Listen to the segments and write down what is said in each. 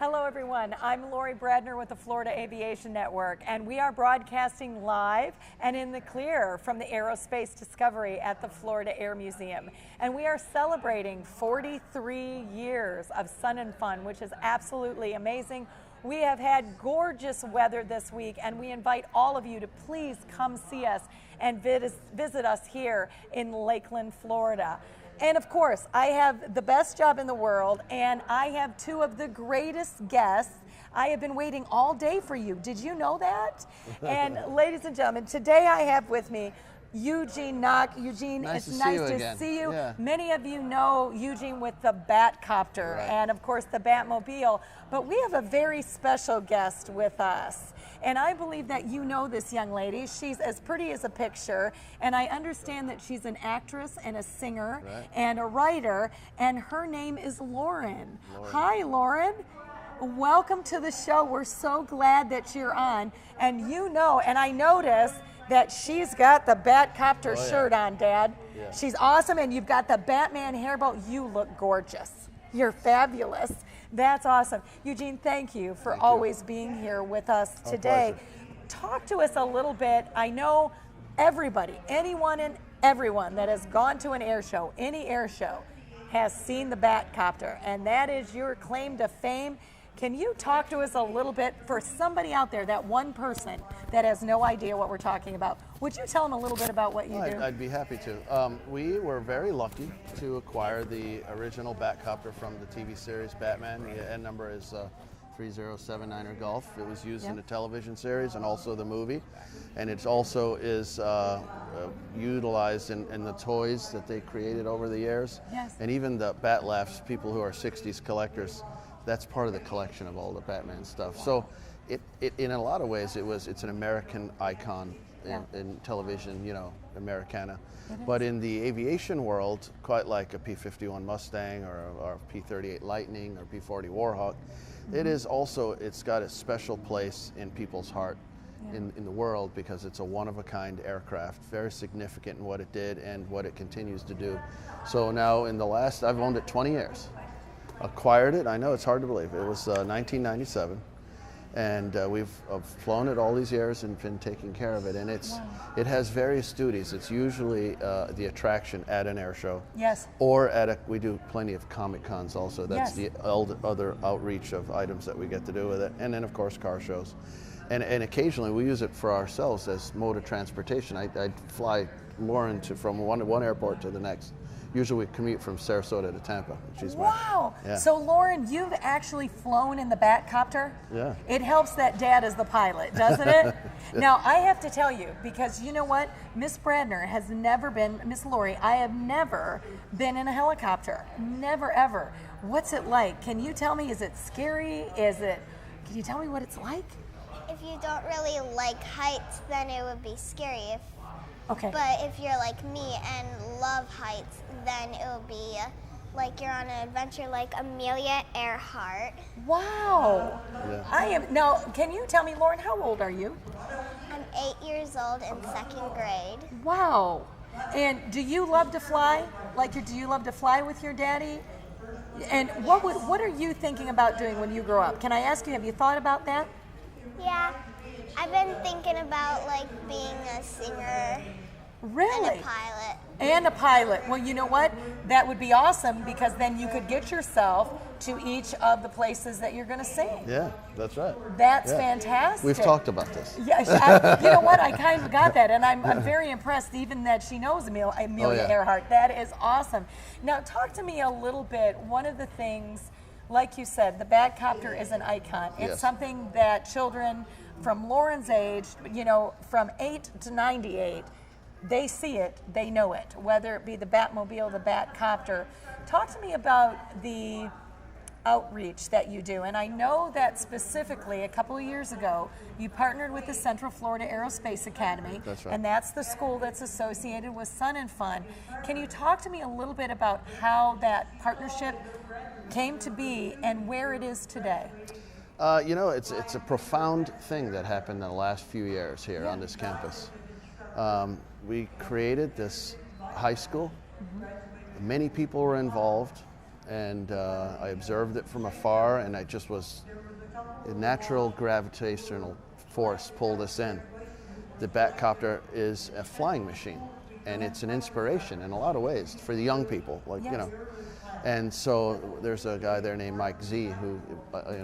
Hello everyone, I'm Lori Bradner with the Florida Aviation Network, and we are broadcasting live and in the clear from the Aerospace Discovery at the Florida Air Museum. And we are celebrating 43 years of sun and fun, which is absolutely amazing. We have had gorgeous weather this week, and we invite all of you to please come see us and visit us here in Lakeland, Florida. And of course, I have the best job in the world, and I have two of the greatest guests. I have been waiting all day for you. Did you know that? And ladies and gentlemen, today I have with me Eugene Nock. Eugene, nice it's to nice see you to again. see you. Yeah. Many of you know Eugene with the Bat Copter, right, and of course the Batmobile, but we have a very special guest with us. And I believe that you know this young lady. She's as pretty as a picture, and I understand that she's an actress and a singer right, and a writer, and her name is Lauren. Hi, Lauren. Welcome to the show. We're so glad that you're on. And you know, and I noticed that she's got the Bat Copter shirt on, Dad. Yeah. She's awesome, and you've got the Batman hairbow. You look gorgeous. You're fabulous. That's awesome. Eugene, thank you for always being here with us today. Talk to us a little bit. I know everybody, anyone and everyone that has gone to an air show, any air show, has seen the Bat Copter, and that is your claim to fame. Can you talk to us a little bit for somebody out there, that one person that has no idea what we're talking about? Would you tell them a little bit about what you do? I'd be happy to. We were very lucky to acquire the original Bat Copter from the TV series Batman. The N number is 3079er Golf. It was used in the television series and also the movie. And it also is utilized in the toys that they created over the years. Yes. And even the Bat Laughs, people who are 60s collectors, that's part of the collection of all the Batman stuff. So it in a lot of ways, it's an American icon in television, you know, Americana. But in the aviation world, quite like a P-51 Mustang or a P-38 Lightning or P-40 Warhawk, it is also, it's got a special place in people's heart in the world because it's a one-of-a-kind aircraft, very significant in what it did and what it continues to do. So now in the last, I've owned it 20 years. Acquired it, I know it's hard to believe, it was 1997, and we've flown it all these years and been taking care of it, and it has various duties. It's usually the attraction at an air show, or we do plenty of Comic Cons also. That's the other outreach of items that we get to do with it, and then of course car shows, and occasionally we use it for ourselves as mode of transportation. I fly Lauren from one airport to the next. Usually we commute from Sarasota to Tampa. Wow! So Lauren, you've actually flown in the Bat Copter? Yeah. It helps that Dad is the pilot, doesn't it? Now, I have to tell you, because you know what? Miss Bradner has never been, Miss Lori, I have never been in a helicopter. Never, ever. What's it like? Can you tell me, is it scary? Can you tell me what it's like? If you don't really like heights, then it would be scary. Okay. But if you're like me and love heights, then it will be like you're on an adventure like Amelia Earhart. Wow. Yeah. I am. Now, can you tell me, Lauren, how old are you? I'm 8 years old in 2nd grade. Wow. And do you love to fly? Do you love to fly with your daddy? And what are you thinking about doing when you grow up? Can I ask you, have you thought about that? Yeah. I've been thinking about being a singer. Really? And a pilot. And a pilot. Well, you know what? That would be awesome because then you could get yourself to each of the places that you're going to sing. Yeah, that's right. That's fantastic. We've talked about this. Yeah, you know what? I kind of got that, and I'm very impressed even that she knows Amelia Earhart. That is awesome. Now, talk to me a little bit. One of the things, like you said, the Bat Copter is an icon. It's something that children from Lauren's age, you know, from 8 to 98, they see it, they know it, whether it be the Batmobile, the Bat Copter. Talk to me about the outreach that you do. And I know that specifically a couple of years ago, you partnered with the Central Florida Aerospace Academy. That's right. And that's the school that's associated with Sun and Fun. Can you talk to me a little bit about how that partnership came to be and where it is today? You know, it's a profound thing that happened in the last few years here on this campus. We created this high school. Many people were involved, and I observed it from afar, and I just was a natural gravitational force pulled us in. The Bat Copter is a flying machine, and it's an inspiration in a lot of ways for the young people, like Yes. you know. And so there's a guy there named Mike Z who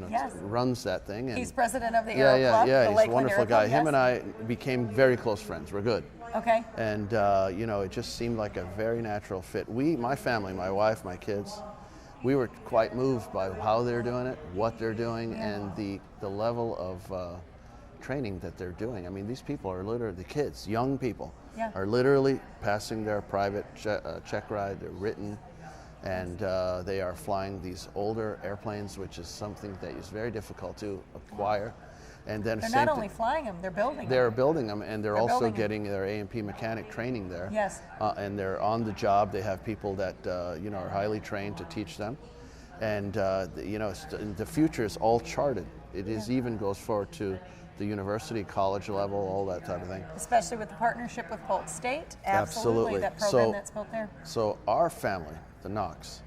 Yes. runs that thing. And He's president of the Aero Club, the he's a Lakeland wonderful Aero guy. Club, Him yes. and I became very close friends. We're good. Okay. And it just seemed like a very natural fit. My family, my wife, my kids, we were quite moved by how they're doing it, what they're doing, and the level of training that they're doing. I mean, these people are literally, the kids, young people, are literally passing their private check ride. They're written, and they are flying these older airplanes, which is something that is very difficult to acquire. And then They're not only flying them, they're building them. They're building them, and they're also building them. getting their A&P mechanic training there. Yes. And they're on the job. They have people that are highly trained to teach them, and the future is all charted. It is even goes forward to the university, college level, all that type of thing. Especially with the partnership with Polk State. Absolutely. That program that's built there. So our family, the Knocks,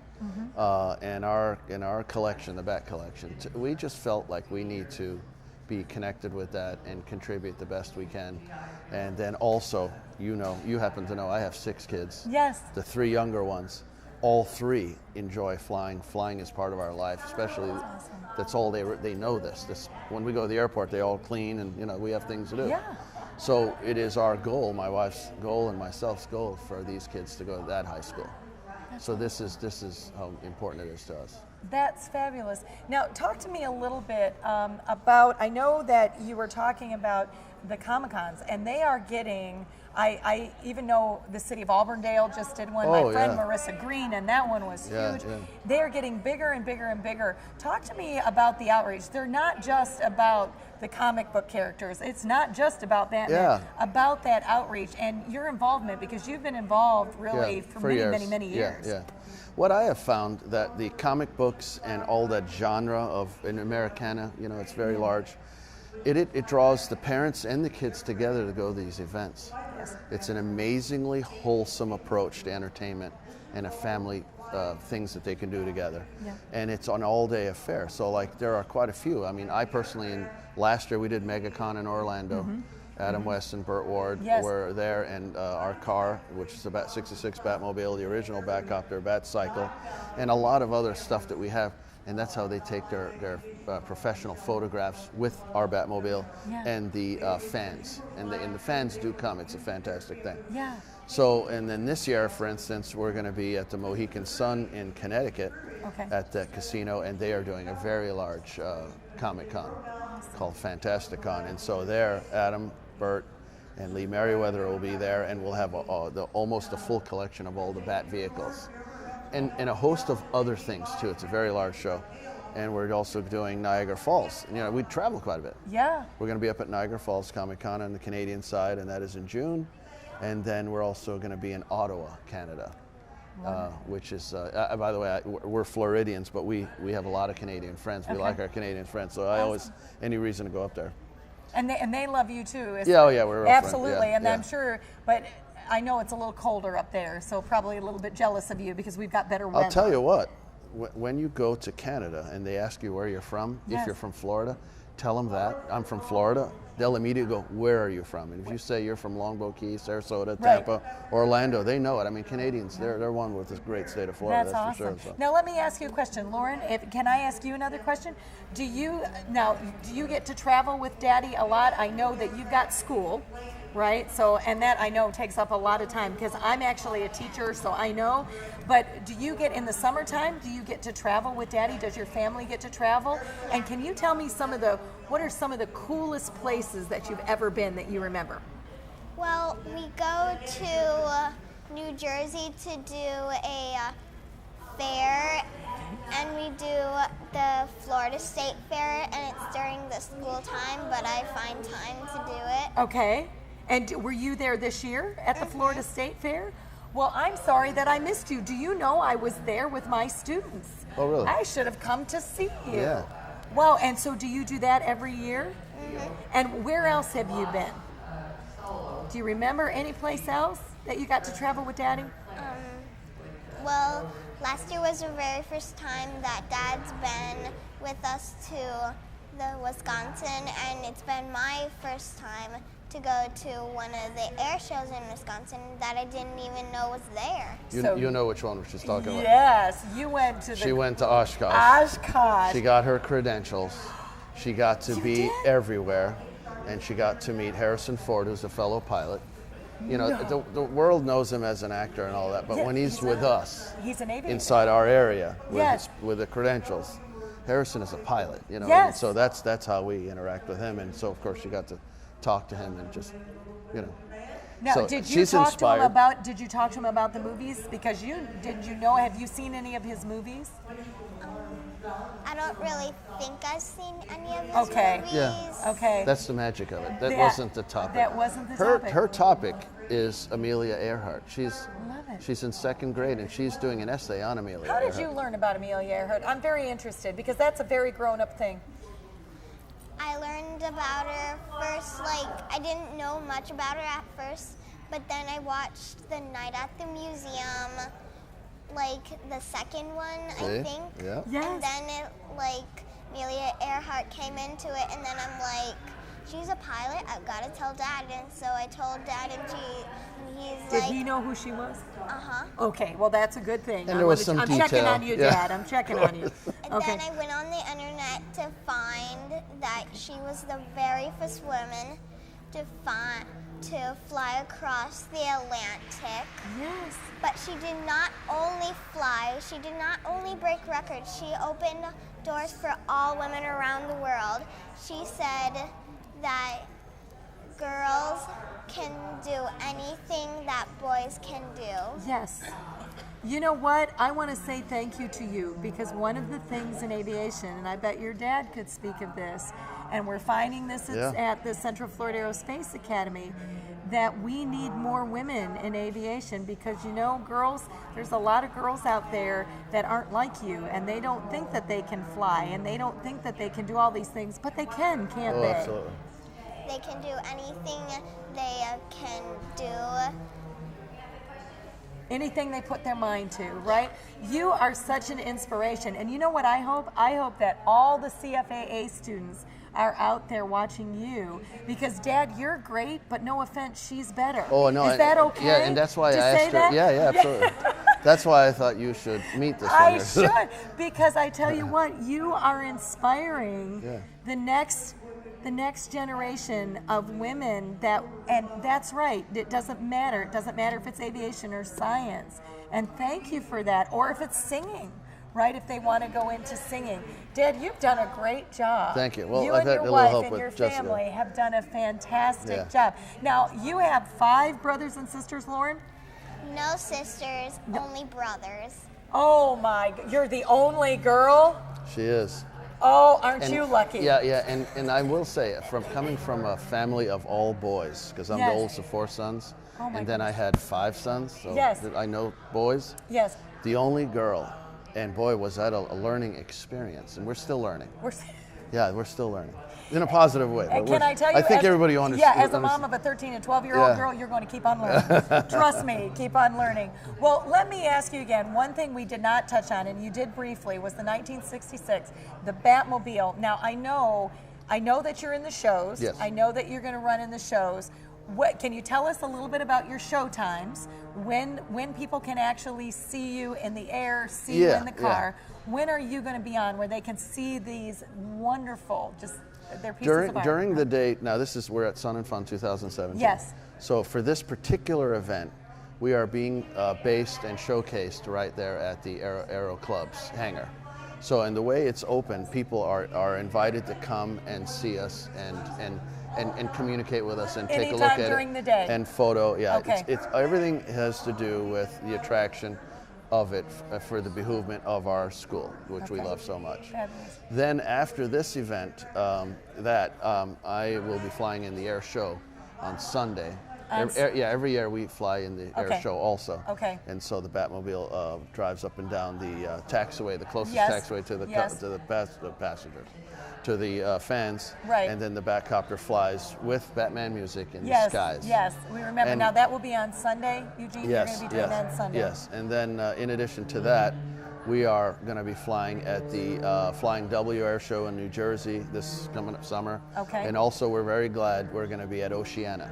and our collection, the Bat collection, we just felt like we need to be connected with that and contribute the best we can. And then also, you happen to know I have 6 kids. Yes. The 3 younger ones, all 3 enjoy flying. Flying is part of our life, especially that's all they know this. When we go to the airport, they all clean, and we have things to do. Yeah. So it is our goal, my wife's goal and myself's goal, for these kids to go to that high school. So this is how important it is to us. That's fabulous. Now, talk to me a little bit about, I know that you were talking about the Comic-Cons, and they are getting, I even know the city of Auburndale just did one. My friend Marissa Green, and that one was huge. Yeah. They are getting bigger and bigger and bigger. Talk to me about the outreach. They're not just about the comic book characters. It's not just about Batman. About that outreach and your involvement, because you've been involved really for many years. Yeah. What I have found that the comic books and all that genre of an Americana, it's very large. It draws the parents and the kids together to go to these events. Yes. It's an amazingly wholesome approach to entertainment and a family things that they can do together. Yeah. And it's an all-day affair. So there are quite a few. I mean, I personally, last year we did MegaCon in Orlando. Adam West and Burt Ward were there, and our car, which is about 66 Batmobile, the original Bat Copter, Bat Cycle, and a lot of other stuff that we have. And that's how they take their professional photographs with our Batmobile and the fans. And the fans do come. It's a fantastic thing. Yeah. So, and then this year, for instance, we're going to be at the Mohegan Sun in Connecticut at the casino, and they are doing a very large Comic-Con called Fantastic-Con. And so there, Adam, Burt, and Lee Merriweather will be there, and we'll have almost a full collection of all the Bat vehicles. And a host of other things too. It's a very large show, and we're also doing Niagara Falls. And, we travel quite a bit. Yeah. We're going to be up at Niagara Falls Comic Con on the Canadian side, and that is in June. And then we're also going to be in Ottawa, Canada, which is, by the way, we're Floridians, but we have a lot of Canadian friends. We like our Canadian friends, so I always any reason to go up there. And they love you too. We're absolutely, and I'm sure, but I know it's a little colder up there, so probably a little bit jealous of you because we've got better weather. I'll tell you what, when you go to Canada and they ask you where you're from, if you're from Florida, tell them that I'm from Florida. They'll immediately go, where are you from? And if you say you're from Longboat Key, Sarasota, Tampa, Orlando, they know it. I mean, Canadians, they're one with this great state of Florida. That's awesome. For sure. So. Now let me ask you a question, Lauren. Can I ask you another question? Do you get to travel with Daddy a lot? I know that you've got school, right? So, and that I know takes up a lot of time because I'm actually a teacher, so I know. But do you get in the summertime? Do you get to travel with Daddy? Does your family get to travel? And can you tell me what are some of the coolest places that you've ever been that you remember? Well, we go to New Jersey to do a fair, and we do the Florida State Fair, and it's during the school time, but I find time to do it. Okay. And were you there this year at the Florida State Fair? Well, I'm sorry that I missed you. Do you know I was there with my students? Oh, really? I should have come to see you. Yeah. Wow, and so do you do that every year? Mm-hmm. And where else have you been? Do you remember any place else that you got to travel with Daddy? Well, last year was the very first time that Dad's been with us to the Wisconsin, and it's been my first time to go to one of the air shows in Wisconsin that I didn't even know was there. You know which one she's talking about. Yes, you went to the... She went to Oshkosh. Oshkosh. She got her credentials. She got to be did? everywhere, and she got to meet Harrison Ford, who's a fellow pilot. You know, the world knows him as an actor and all that, but when he's with us, he's an aviator. inside our area with, Yes. with the credentials, Harrison is a pilot, you know. Yes. And so that's how we interact with him, and so of course you got to talk to him and just, you know. Now, So did you she's talk inspired. to him about? Did you talk to him about the movies? Because did you know? Have you seen any of his movies? I don't really think I've seen any of his Okay. movies. Yeah. Okay. That's the magic of it. That That- wasn't the topic. that wasn't the her, topic. Her topic is Amelia Earhart. Love it. She's in second grade and she's doing an essay on Amelia How Earhart. did you learn about Amelia Earhart? I'm very interested because that's a very grown-up thing. I learned about her first, I didn't know much about her at first, but then I watched The Night at the Museum, the second one, I See? think. Yeah. Yes. And then Amelia Earhart came into it, and then I'm like, she's a pilot, I've got to tell Dad. And so I told Dad, and he's Did like, he know who she was? uh-huh. Okay, well that's a good thing. And there was some I'm checking detail. on you, Yeah. Dad. I'm checking on you. And Okay. then I went on the internet to find that she was the very first woman to fly across the Atlantic. Yes. But she did not only fly, she did not only break records, she opened doors for all women around the world. She said that girls can do anything that boys can do. Yes. You know what? I want to say thank you to you because one of the things in aviation, and I bet your dad could speak of this, and we're finding this Yeah. at the Central Florida Aerospace Academy, that we need more women in aviation because, girls, there's a lot of girls out there that aren't like you and they don't think that they can fly and they don't think that they can do all these things, but they can, can't Oh, they? absolutely. They can do anything they can do. Anything they put their mind to, right? You are such an inspiration. And you know what I hope? I hope that all the CFAA students are out there watching you because, Dad, you're great, but no offense, she's better. Oh, no. Is that okay? Yeah, and that's why to I say asked her. that? Yeah, absolutely. That's why I thought you should meet this I one. should, because I tell you what, you are inspiring Yeah. the next generation of women and that's right, it doesn't matter. It doesn't matter if it's aviation or science. And thank you for that. Or if it's singing, right? If they want to go into singing. Dad, you've done a great job. Thank you. Well, you I've and had your a little wife help and with your Jessica. family have done a fantastic Yeah. job. Now, you have 5 brothers and sisters, Lauren? No sisters, only brothers. Oh my, you're the only girl? She is. Oh, aren't And- you lucky? Yeah, and I will say, coming from a family of all boys, because I'm Yes. the oldest of 4 sons, Oh my and then I had 5 sons, so Yes. I know boys. Yes. The only girl, and boy, was that a learning experience, and we're still learning. Yeah, we're still learning in a positive way. And but can I tell you? I think as- everybody understands. Yeah, as a mom of a 13 and 12-year-old Yeah. girl, you're going to keep on learning. Trust me, keep on learning. Well, let me ask you again. One thing we did not touch on, and you did briefly, was the 1966, the Batmobile. Now, I know that you're in the shows. Yes. I know that you're going to run in the shows. What can you tell us a little bit about your show times? When people can actually see you in the air, see you in the car? When are you going to be on where they can see these wonderful, they're pieces of art? During the day, now we're at Sun and Fun 2017. Yes. So for this particular event, we are being based and showcased right there at the Aero Club's hangar. So in the way it's open, people are invited to come and see us and communicate with us and take a look Anytime at during it. the day. And photo, yeah. Okay. It's everything has to do with the attraction of it for the behoovement of our school, which we Okay. love so much. Fabulous. Then after this event, I will be flying in the air show on Sunday Every year we fly in the air show also. Okay. And so the Batmobile drives up and down the taxiway, the closest taxiway to the passengers, to the fans. Right. And then the Bat Copter flies with Batman music in the skies. Yes, we remember. And now that will be on Sunday, Eugene. You're going to be doing that on Sunday. Yes. And then in addition to that, we are going to be flying at the Flying W Air Show in New Jersey this coming up summer. Okay. And also we're very glad we're going to be at Oceana.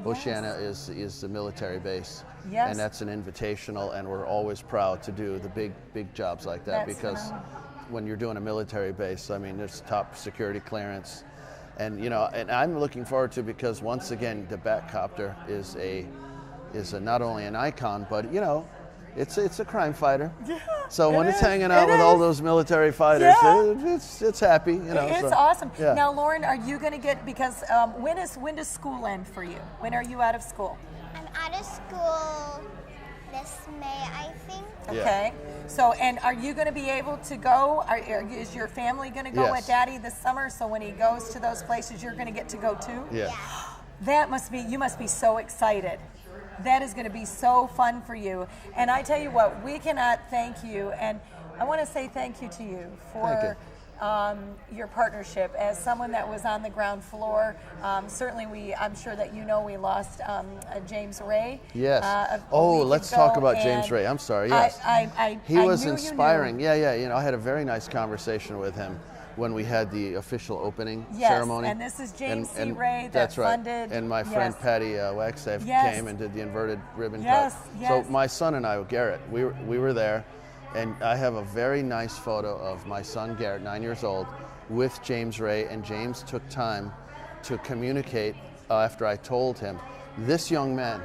Oceana is the military base. Yes. And that's an invitational, and we're always proud to do the big jobs like that, because when you're doing a military base, I mean, there's top security clearance. And and I'm looking forward to, because once again the Bat Copter is not only an icon, but it's a crime fighter. Yeah, so when it's hanging out with all those military fighters, it's happy. It's awesome. Yeah. Now, Lauren, are you going to get, because when does school end for you? When are you out of school? I'm out of school this May, I think. Okay. So, and are you going to be able to go? Is your family going to go with Daddy this summer? So when he goes to those places, you're going to get to go too? Yeah. You must be so excited. That is going to be so fun for you. And I tell you what, we cannot thank you. And I want to say thank you to you for your partnership as someone that was on the ground floor. Certainly, I'm sure that we lost James Ray. Yes. Let's talk about James Ray. I'm sorry. Yes. He was inspiring. Yeah. I had a very nice conversation with him when we had the official opening ceremony. And this is James C. Ray that funded. And my friend Patty Wagstaff came and did the inverted ribbon cut. So my son and I, Garrett, we were there, and I have a very nice photo of my son Garrett, 9 years old, with James Ray, and James took time to communicate after I told him, this young man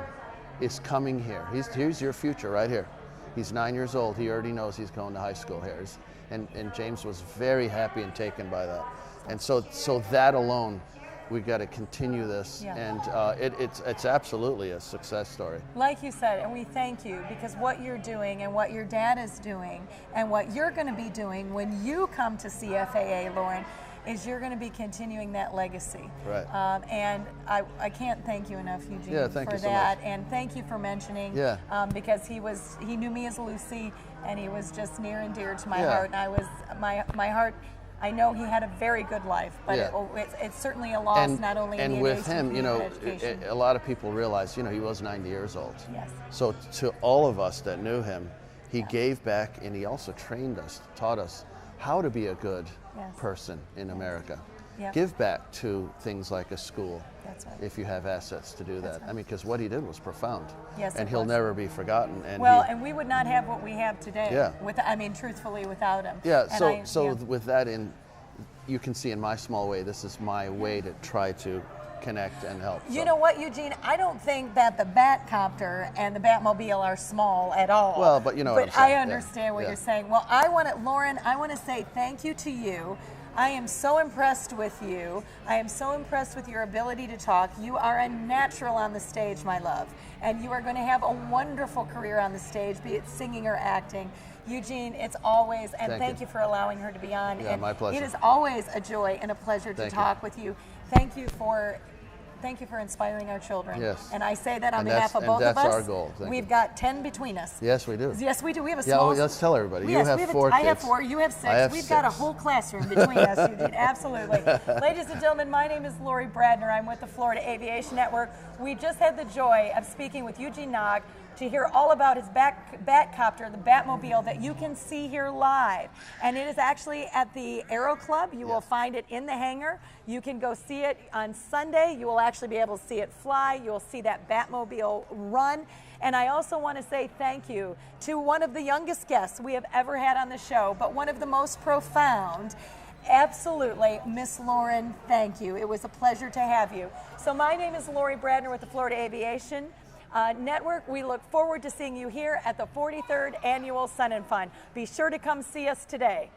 is coming here. Here's your future right here. He's 9 years old. He already knows he's going to high school here. And James was very happy and taken by that. And so that alone, we got to continue this. Yeah. And it's absolutely a success story. Like you said, and we thank you, because what you're doing and what your dad is doing and what you're going to be doing when you come to CFAA, Lauren, is you're going to be continuing that legacy. Right. And I can't thank you enough, Eugene, for that. So much. And thank you for mentioning, because he knew me as Lucy, and he was just near and dear to my heart. And my heart, I know he had a very good life, but it's certainly a loss, not only in the aviation, with him, a lot of people realize, he was 90 years old. Yes. So to all of us that knew him, he gave back, and he also trained us, taught us how to be a good person in America. Yep. Give back to things like a school. That's right. If you have assets to do that. Right. I mean, because what he did was profound. Yes, and he'll never be forgotten. And and we would not have what we have today. Yeah. Truthfully, without him. Yeah. So with that you can see in my small way, this is my way to try to connect and help. You know what, Eugene? I don't think that the Bat Copter and the Batmobile are small at all. Well, but what I'm saying. I understand what you're saying. Well, Lauren, I want to say thank you to you. I am so impressed with you. I am so impressed with your ability to talk. You are a natural on the stage, my love. And you are going to have a wonderful career on the stage, be it singing or acting. Eugene, it's always, and thank you for allowing her to be on. Yeah, my pleasure. It is always a joy and a pleasure to talk with you. Thank you for inspiring our children. Yes. And I say that on behalf of both of us. And that's our goal. We've got 10 between us. Yes, we do. Yes, we do. We have a small... Yeah, let's tell everybody. You have 4 kids. I have 4. You have 6. We've got a whole classroom between us, Eugene. Absolutely. Ladies and gentlemen, my name is Lori Bradner. I'm with the Florida Aviation Network. We just had the joy of speaking with Eugene Nock to hear all about his Bat Copter, the Batmobile, that you can see here live. And it is actually at the Aero Club. You will find it in the hangar. You can go see it on Sunday. You will actually be able to see it fly. You'll see that Batmobile run. And I also want to say thank you to one of the youngest guests we have ever had on the show, but one of the most profound. Absolutely, Miss Lauren, thank you. It was a pleasure to have you. So my name is Lori Bradner with the Florida Aviation Network. We look forward to seeing you here at the 43rd Annual Sun and Fun. Be sure to come see us today.